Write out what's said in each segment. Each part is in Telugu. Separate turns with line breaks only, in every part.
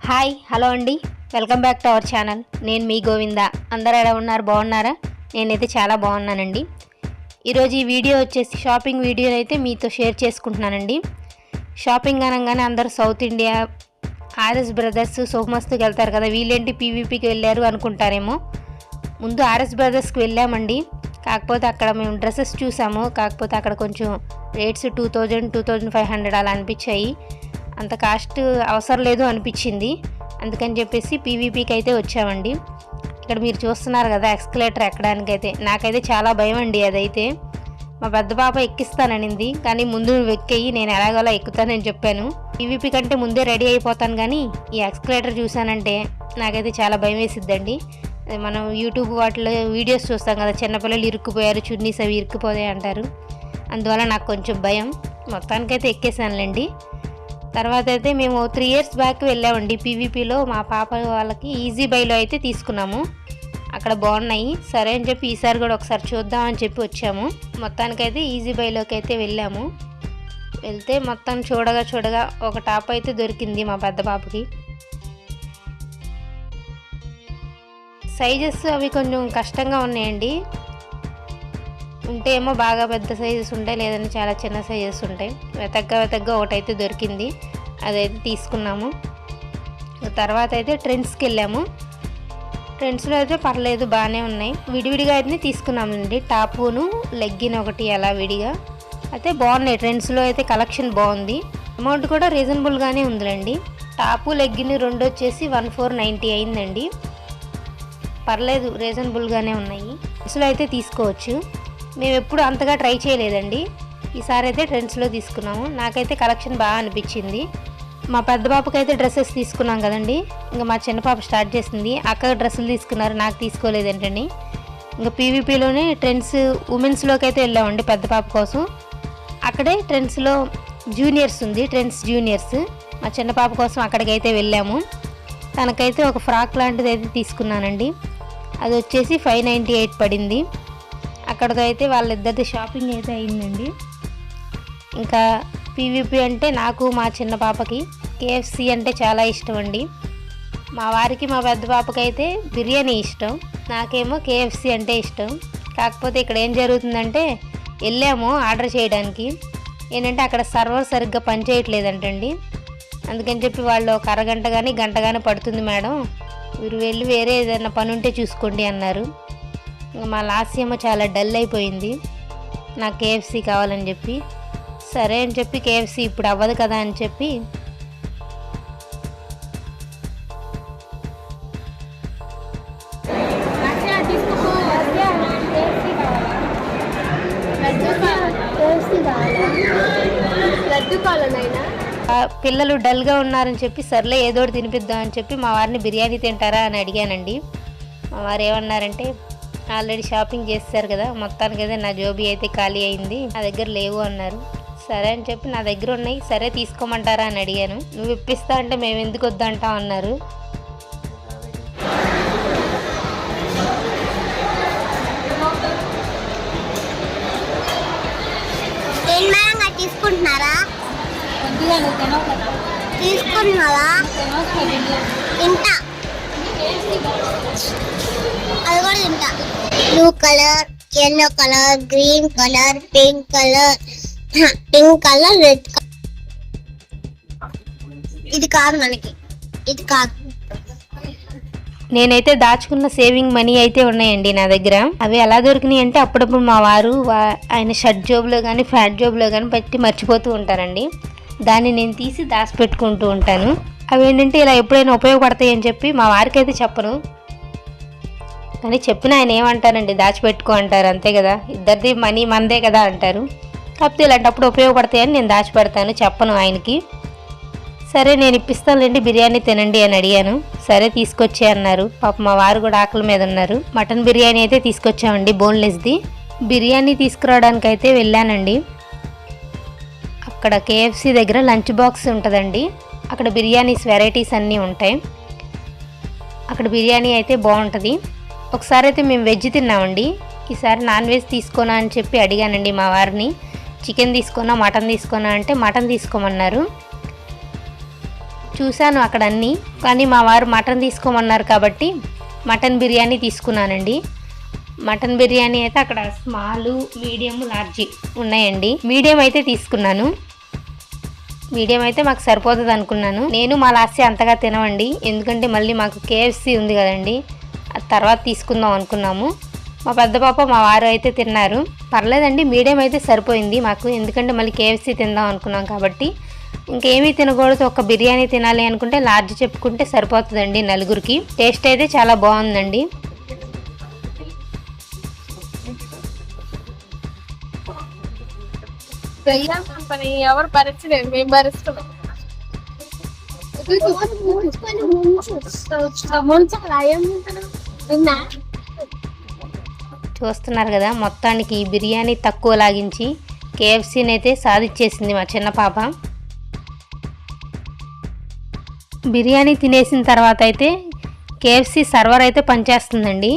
హాయ్ హలో అండి, welcome back to our channel. నేను మీ గోవింద. అందరూ ఎలా ఉన్నారు? బాగున్నారా? నేనైతే చాలా బాగున్నానండి. ఈరోజు ఈ వీడియో వచ్చేసి షాపింగ్ వీడియో అయితే మీతో షేర్ చేసుకుంటున్నానండి. షాపింగ్ అనగానే అందరూ సౌత్ ఇండియా, ఆర్ఎస్ బ్రదర్స్, సోమస్తుకి వెళ్తారు కదా, వీళ్ళేంటి పీవీపీకి వెళ్ళారు అనుకుంటారేమో. ముందు ఆర్ఎస్ బ్రదర్స్కి వెళ్ళామండి. కాకపోతే అక్కడ మేము డ్రెస్సెస్ చూసాము. కాకపోతే అక్కడ కొంచెం రేట్స్ 2000-2500 అలా అనిపించాయి. అంత కాస్ట్ అవసరం లేదు అనిపించింది. అందుకని చెప్పేసి పీవీపీకి అయితే వచ్చామండి. ఇక్కడ మీరు చూస్తున్నారు కదా, ఎక్స్కలేటర్ ఎక్కడానికైతే నాకైతే చాలా భయం అండి. అదైతే మా పెద్ద పాప ఎక్కిస్తాననింది, కానీ ముందు నువ్వు ఎక్కేయి, నేను ఎలాగోలా ఎక్కుతానని చెప్పాను. పీవీపీ కంటే ముందే రెడీ అయిపోతాను, కానీ ఈ ఎక్స్కలేటర్ చూసానంటే నాకైతే చాలా భయం వేసిద్దండి. మనం యూట్యూబ్ వాటిలో వీడియోస్ చూస్తాం కదా, చిన్నపిల్లలు ఇరుక్కుపోయారు, చున్నీస్ అవి ఇరుక్కుపోయాయి అంటారు. అందువల్ల నాకు కొంచెం భయం. మొత్తానికైతే ఎక్కేసానులేండి. తర్వాత అయితే మేము 3 years బ్యాక్ వెళ్ళామండి పీవీపీలో. మా పాప వాళ్ళకి ఈజీ బైలో అయితే తీసుకున్నాము. అక్కడ బాగున్నాయి, సరే అని చెప్పి ఈసారి కూడా ఒకసారి చూద్దామని చెప్పి వచ్చాము. మొత్తానికైతే ఈజీ బైలోకి అయితే వెళ్ళాము. వెళ్తే మొత్తం చూడగా ఒక టాప్ అయితే దొరికింది మా పెద్ద పాపకి. సైజెస్ అవి కొంచెం కష్టంగా ఉన్నాయండి. ఉంటే ఏమో బాగా పెద్ద సైజెస్ ఉంటాయి, లేదంటే చాలా చిన్న సైజెస్ ఉంటాయి. వెతగ్గా ఒకటైతే దొరికింది, అదైతే తీసుకున్నాము. తర్వాత అయితే ట్రెండ్స్కి వెళ్ళాము. ట్రెండ్స్లో అయితే పర్లేదు, బాగానే ఉన్నాయి. విడివిడిగా అయితే తీసుకున్నామండి. టాపును లెగ్గిన్ ఒకటి అలా విడిగా అయితే బాగున్నాయి. ట్రెండ్స్లో అయితే కలెక్షన్ బాగుంది. అమౌంట్ కూడా రీజనబుల్గానే ఉందిలేండి. టాపు లెగ్గిన్ రెండు వచ్చేసి 1490 అయిందండి. పర్లేదు, రీజనబుల్గానే ఉన్నాయి. ట్రెండ్స్లో అయితే తీసుకోవచ్చు. మేము ఎప్పుడు అంతగా ట్రై చేయలేదండి. ఈసారి అయితే ట్రెండ్స్లో తీసుకున్నాము. నాకైతే కలెక్షన్ బాగా అనిపించింది. మా పెద్ద పాపకి అయితే డ్రెస్సెస్ తీసుకున్నాం కదండి. ఇంకా మా చిన్న పాప స్టార్ట్ చేసింది, అక్క డ్రెస్సులు తీసుకున్నారు, నాకు తీసుకోలేదేంటండి. ఇంకా పీవీపీలోనే ట్రెండ్స్ ఉమెన్స్లోకి అయితే వెళ్ళామండి పెద్ద పాప కోసం. అక్కడే ట్రెండ్స్లో జూనియర్స్ ఉంది, ట్రెండ్స్ జూనియర్స్. మా చిన్న పాప కోసం అక్కడికైతే వెళ్ళాము. తనకైతే ఒక ఫ్రాక్ లాంటిది అయితే తీసుకున్నానండి. అది వచ్చేసి 598 పడింది. అక్కడితో అయితే వాళ్ళిద్దరిది షాపింగ్ అయితే అయిందండి. ఇంకా పీవీపీ అంటే నాకు మా చిన్న పాపకి కేఎఫ్సి అంటే చాలా ఇష్టం అండి. మా వారికి మా పెద్ద పాపకి అయితే బిర్యానీ ఇష్టం, నాకేమో కేఎఫ్సి అంటే ఇష్టం. కాకపోతే ఇక్కడ ఏం జరుగుతుందంటే, వెళ్ళాము ఆర్డర్ చేయడానికి, ఏంటంటే అక్కడ సర్వర్ సరిగ్గా పనిచేయట్లేదంటండి. అందుకని చెప్పి వాళ్ళు ఒక అరగంట కానీ గంట కానీ పడుతుంది మేడం, మీరు వెళ్ళి వేరే ఏదైనా పని ఉంటే చూసుకోండి అన్నారు. మా లాస్ట్ ఏమో చాలా డల్ అయిపోయింది, నాకు కేఎఫ్సి కావాలని చెప్పి. సరే అని చెప్పి కేఎఫ్సి ఇప్పుడు అవ్వదు కదా అని చెప్పి పిల్లలు డల్గా ఉన్నారని చెప్పి సర్లే ఏదోటి తినిపిద్దాం అని చెప్పి మా వారిని బిర్యానీ తింటారా అని అడిగానండి. మా వారు ఏమన్నారంటే, ఆల్రెడీ షాపింగ్ చేస్తారు కదా, మొత్తానికి అయితే నా జోబీ అయితే ఖాళీ అయింది, నా దగ్గర లేవు అన్నారు. సరే అని చెప్పి నా దగ్గర ఉన్నాయి, సరే తీసుకోమంటారా అని అడిగాను. నువ్వు ఇప్పిస్తా అంటే మేము ఎందుకు వద్దంటాం అన్నారు.
తీసుకుంటున్నారా? తీసుకుంటున్నారా? తింటా, అది కూడా తింటా. Blue colour, yellow colour, green colour, pink colour, red colour. ఇది కాదు మనకి, ఇది కాదు.
నేనైతే దాచుకున్న సేవింగ్ మనీ అయితే ఉన్నాయండి నా దగ్గర. అవి ఎలా దొరికినాయి అంటే, అప్పుడప్పుడు మా వారు ఆయన షర్ట్ జోబులో కానీ ఫ్యాట్ జోబులో కానీ పెట్టి మర్చిపోతూ ఉంటారండి. దాన్ని నేను తీసి దాచిపెట్టుకుంటూ ఉంటాను. అవి ఏంటంటే ఇలా ఎప్పుడైనా ఉపయోగపడతాయి అని చెప్పి మా వారికి అయితే చెప్పను, కానీ చెప్పిన ఆయన ఏమంటారండి, దాచిపెట్టుకో అంటారు, అంతే కదా, ఇద్దరిది మనీ మందే కదా అంటారు. కాకపోతే ఇలాంటప్పుడు ఉపయోగపడతాయని నేను దాచిపెడతాను, చెప్పను ఆయనకి. సరే నేను ఇప్పిస్తానులేండి, బిర్యానీ తినండి అని అడిగాను. సరే తీసుకొచ్చే అన్నారు. పాప మా వారు కూడా ఆకలి మీద ఉన్నారు. మటన్ బిర్యానీ అయితే తీసుకొచ్చామండి, బోన్లెస్ది. బిర్యానీ తీసుకురావడానికి అయితే వెళ్ళానండి. అక్కడ కేఎఫ్సి దగ్గర లంచ్ బాక్స్ ఉంటుందండి, అక్కడ బిర్యానీస్ వెరైటీస్ అన్నీ ఉంటాయి. అక్కడ బిర్యానీ అయితే బాగుంటుంది. ఒకసారి అయితే మేము వెజ్ తిన్నామండి, ఈసారి నాన్ వెజ్ తీసుకోనా అని చెప్పి అడిగానండి మా వారిని. చికెన్ తీసుకోనా మటన్ తీసుకోనా అంటే మటన్ తీసుకోమన్నారు. చూశాను అక్కడ అన్నీ, కానీ మా వారు మటన్ తీసుకోమన్నారు కాబట్టి మటన్ బిర్యానీ తీసుకున్నానండి. మటన్ బిర్యానీ అయితే అక్కడ స్మాల్, మీడియం, లార్జ్ ఉన్నాయండి. మీడియం అయితే తీసుకున్నాను. మీడియం అయితే మాకు సరిపోతుంది అనుకున్నాను. నేను మా లాస్య అంతగా తినవండి, ఎందుకంటే మళ్ళీ మాకు KFC ఉంది కదండి, అది తర్వాత తీసుకుందాం అనుకున్నాము. మా పెద్ద పాప మా వారు అయితే తిన్నారు. పర్లేదండి, మీడియం అయితే సరిపోయింది మాకు, ఎందుకంటే మళ్ళీ KFC తిందాం అనుకున్నాం కాబట్టి. ఇంకేమీ తినకూడదు, ఒక బిర్యానీ తినాలి అనుకుంటే లార్జ్ చెప్పుకుంటే సరిపోతుందండి నలుగురికి. టేస్ట్ అయితే చాలా బాగుందండి.
ఎవరు భరించలేదు, మేము భరిస్తున్నాం.
చూస్తున్నారు కదా, మొత్తానికి బిర్యానీ తక్కువ లాగించి KFCని అయితే సాధించేసింది మా చిన్న పాప. బిర్యానీ తినేసిన తర్వాత అయితే KFC సర్వర్ అయితే పనిచేస్తుందండి.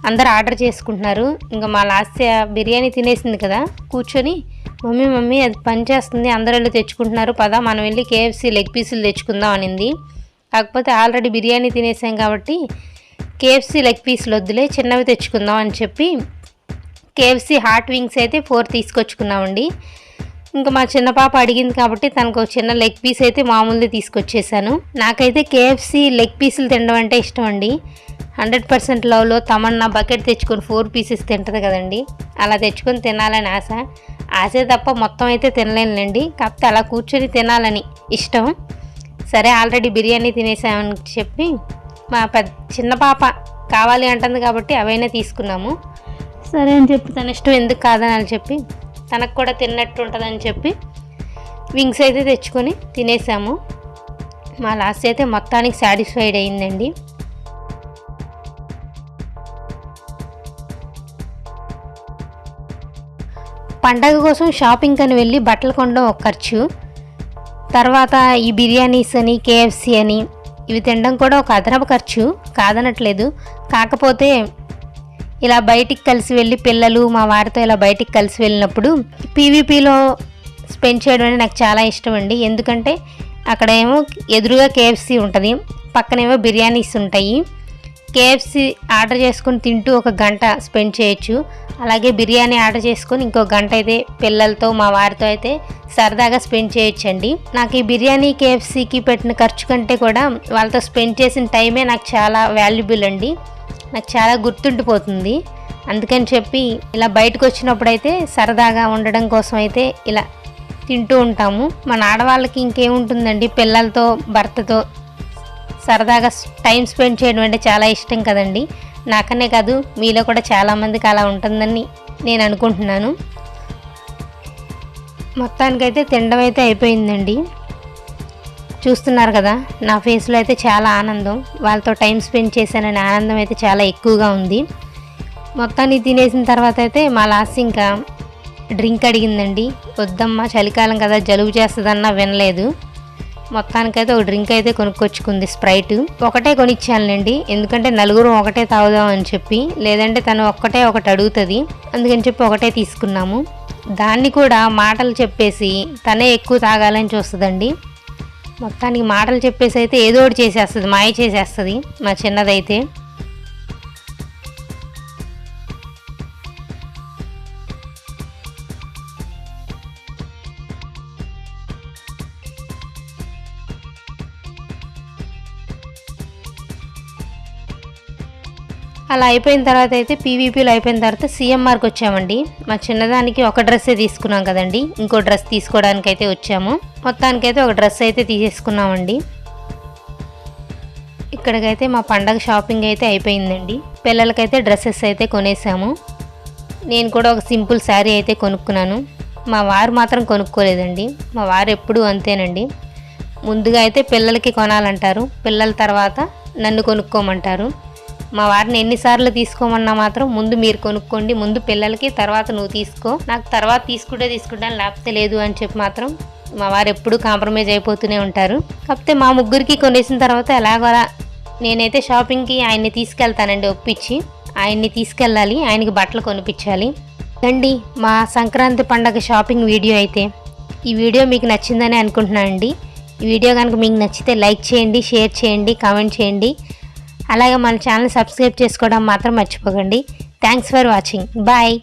అందరు ఆర్డర్ చేసుకుంటున్నారు. ఇంకా మా లాస్య బిర్యానీ తినేసింది కదా, కూర్చొని మమ్మీ అది పనిచేస్తుంది, అందరూ వెళ్ళి తెచ్చుకుంటున్నారు, పదా మనం వెళ్ళి KFC లెగ్ పీసులు తెచ్చుకుందాం అనింది. కాకపోతే ఆల్రెడీ బిర్యానీ తినేసాం కాబట్టి KFC లెగ్ పీసులు వద్దులే, చిన్నవి తెచ్చుకుందాం అని చెప్పి KFC హాట్ వింగ్స్ అయితే 4 తీసుకొచ్చుకున్నామండి. ఇంకా మా చిన్న పాప అడిగింది కాబట్టి తనకు చిన్న లెగ్ పీస్ అయితే మామూలుది తీసుకొచ్చేసాను. నాకైతే KFC లెగ్ పీసులు తినడం అంటే ఇష్టం అండి. 100% లవ్లో తమన్నా బకెట్ తెచ్చుకొని 4 పీసెస్ తింటుంది కదండి, అలా తెచ్చుకొని తినాలని ఆశే తప్ప మొత్తం అయితే తినలేనులేండి. కాకపోతే అలా కూర్చొని తినాలని ఇష్టం. సరే ఆల్రెడీ బిర్యానీ తినేసామని చెప్పి మా చిన్న పాప కావాలి అంటుంది కాబట్టి అవైనా తీసుకున్నాము. సరే అని చెప్పి తన ఇష్టం ఎందుకు కాదని చెప్పి తనకు కూడా తిన్నట్టు ఉంటుందని చెప్పి వింగ్స్ అయితే తెచ్చుకొని తినేసాము. మా లాస్ట్ అయితే మొత్తానికి సాటిస్ఫైడ్ అయిందండి. పండగ కోసం షాపింగ్ అని వెళ్ళి బట్టలు కొనడం ఒక ఖర్చు, తర్వాత ఈ బిర్యానీస్ అని KFC అని ఇవి తినడం కూడా ఒక అదనపు ఖర్చు కాదనట్లేదు. కాకపోతే ఇలా బయటికి కలిసి వెళ్ళి పిల్లలు మా వారితో ఇలా బయటికి కలిసి వెళ్ళినప్పుడు PVPలో స్పెండ్ చేయడం అనేది నాకు చాలా ఇష్టం అండి. ఎందుకంటే అక్కడేమో ఎదురుగా KFC ఉంటుంది, పక్కనేమో బిర్యానీస్ ఉంటాయి. KFC ఆర్డర్ చేసుకొని తింటూ ఒక గంట స్పెండ్ చేయొచ్చు, అలాగే బిర్యానీ ఆర్డర్ చేసుకొని ఇంకో గంట అయితే పిల్లలతో మా వారితో అయితే సరదాగా స్పెండ్ చేయొచ్చండి. నాకు ఈ బిర్యానీ KFCకి పెట్టిన ఖర్చు కంటే కూడా వాళ్ళతో స్పెండ్ చేసిన టైమే నాకు చాలా వాల్యుబుల్ అండి, నాకు చాలా గుర్తుండిపోతుంది. అందుకని చెప్పి ఇలా బయటకు వచ్చినప్పుడు అయితే సరదాగా ఉండడం కోసం అయితే ఇలా తింటూ ఉంటాము. మన ఆడవాళ్ళకి ఇంకేముంటుందండి, పిల్లలతో భర్తతో సరదాగా టైం స్పెండ్ చేయడం అంటే చాలా ఇష్టం కదండి. నాకనే కాదు మీలో కూడా చాలామందికి అలా ఉంటుందని నేను అనుకుంటున్నాను. మొత్తానికైతే తినడం అయితే అయిపోయిందండి. చూస్తున్నారు కదా, నా ఫేస్లో అయితే చాలా ఆనందం, వాళ్ళతో టైం స్పెండ్ చేశాననే ఆనందం అయితే చాలా ఎక్కువగా ఉంది. మొత్తాన్ని తినేసిన తర్వాత అయితే మా లాస్ట్ ఇంకా డ్రింక్ అడిగిందండి. వద్దమ్మా చలికాలం కదా జలుబు చేస్తుందన్నా వినలేదు. మొత్తానికైతే ఒక డ్రింక్ అయితే కొనుక్కొచ్చుకుంది, స్ప్రైట్. ఒకటే కొనిచ్చానులేండి, ఎందుకంటే నలుగురు ఒకటే తాగుదాం అని చెప్పి, లేదంటే తను ఒకటి అడుగుతుంది, అందుకని చెప్పి ఒకటే తీసుకున్నాము. దాన్ని కూడా మాటలు చెప్పేసి తనే ఎక్కువ తాగాలని చూస్తుందండి. మొత్తానికి మాటలు చెప్పేసి అయితే ఏదో ఒకటి చేసేస్తుంది, మాయ చేసేస్తుంది మా చిన్నదైతే. అలా అయిపోయిన తర్వాత అయితే PVPలో అయిపోయిన తర్వాత CMRకి వచ్చామండి. మా చిన్నదానికి ఒక డ్రెస్సే తీసుకున్నాం కదండి, ఇంకో డ్రెస్ తీసుకోవడానికి అయితే వచ్చాము. మొత్తానికైతే ఒక డ్రెస్ అయితే తీసేసుకున్నామండి. ఇక్కడికైతే మా పండగ షాపింగ్ అయితే అయిపోయిందండి. పిల్లలకైతే డ్రెస్సెస్ అయితే కొనేసాము. నేను కూడా ఒక సింపుల్ శారీ అయితే కొనుక్కున్నాను. మా వారు మాత్రం కొనుక్కోలేదండి, మా వారు ఎప్పుడూ అంతేనండి. ముందుగా అయితే పిల్లలకి కొనాలంటారు, పిల్లల తర్వాత నన్ను కొనుక్కోమంటారు. మా వారిని ఎన్నిసార్లు తీసుకోమన్నా మాత్రం ముందు మీరు కొనుక్కోండి, ముందు పిల్లలకి, తర్వాత నువ్వు తీసుకో, నాకు తర్వాత తీసుకుంటాను లేకపోతే లేదు అని చెప్పి మాత్రం మా వారు ఎప్పుడూ కాంప్రమైజ్ అయిపోతూనే ఉంటారు. కాకపోతే మా ముగ్గురికి కొనేసిన తర్వాత ఎలాగోలా నేనైతే షాపింగ్కి ఆయన్ని తీసుకెళ్తానండి, ఒప్పించి ఆయన్ని తీసుకెళ్ళాలి, ఆయనకి బట్టలు కొనిపించాలి అండి. మా సంక్రాంతి పండగ షాపింగ్ వీడియో అయితే ఈ వీడియో మీకు నచ్చిందని అనుకుంటున్నానండి. ఈ వీడియో కనుక మీకు నచ్చితే లైక్ చేయండి, షేర్ చేయండి, కామెంట్ చేయండి. అలాగే మన ఛానల్ సబ్స్క్రైబ్ చేసుకోవడం మాత్రం మర్చిపోకండి. Thanks for watching. బాయ్.